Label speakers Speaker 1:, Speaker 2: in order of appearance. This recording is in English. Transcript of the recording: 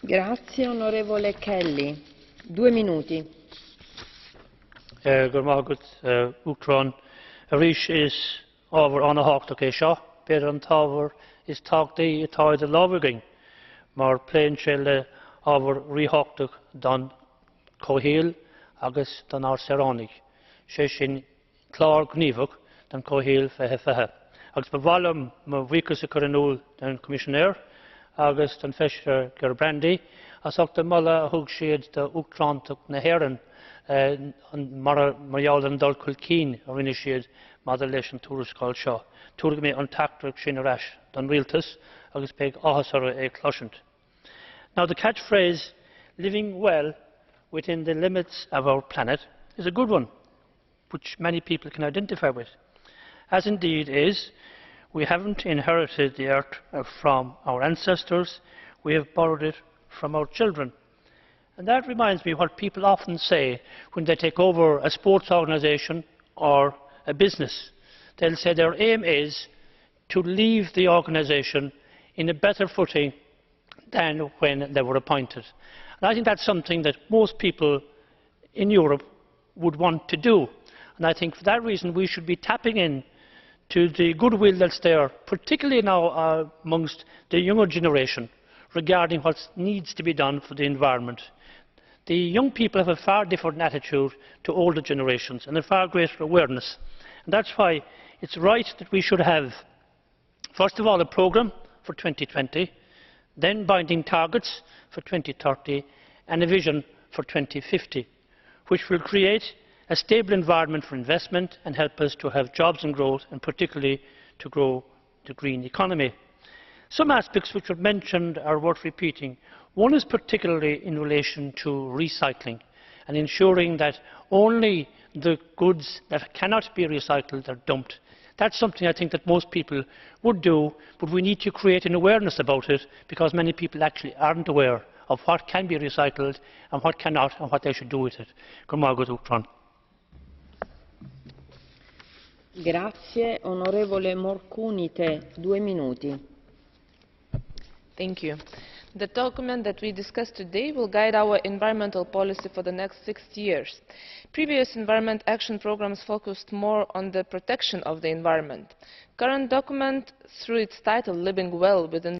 Speaker 1: Grazie, onorevole Kelly. 2 minuti.
Speaker 2: Good morning, Uachtaráin. Arish is over on a hawk to Sha. Better on tower is talk the toy the loving. Mar plain shell over rehawked don Cohil, August don our seronic. Session Clark Nivok, don Cohil Fehefe. August Bavalum, Mavikus Coronul, don Commissioner, August and Fisher Gerbrandy, as Octa Mulla Hugshade the Uachtaráin took Naheran. Marial and Dulcul Keen or initiated modulation tourist called Shaw. Tour me on tactic Shinarash, Don Realtus, August Peg Ohasar a Closhant. Now the catchphrase living well within the limits of our planet is a good one, which many people can identify with. As indeed is, we haven't inherited the earth from our ancestors, we have borrowed it from our children. And that reminds me of what people often say when they take over a sports organisation or a business. They'll say their aim is to leave the organisation in a better footing than when they were appointed. And I think that's something that most people in Europe would want to do. And I think for that reason we should be tapping in to the goodwill that's there, particularly now amongst the younger generation, regarding what needs to be done for the environment. The young people have a far different attitude to older generations and a far greater awareness. And that's why it's right that we should have, first of all, a programme for 2020, then binding targets for 2030 and a vision for 2050, which will create a stable environment for investment and help us to have jobs and growth, and particularly to grow the green economy. Some aspects which were mentioned are worth repeating. One is particularly in relation to recycling and ensuring that only the goods that cannot be recycled are dumped. That's something I think that most people would do, but we need to create an awareness about it because many people actually aren't aware of what can be recycled and what cannot and what they should do with it.
Speaker 1: Grazie, onorevole Morcunite, 2 minuti.
Speaker 3: Thank you. The document that we discussed today will guide our environmental policy for the next 6 years. Previous environment action programmes focused more on the protection of the environment. The current document, through its title Living Well Within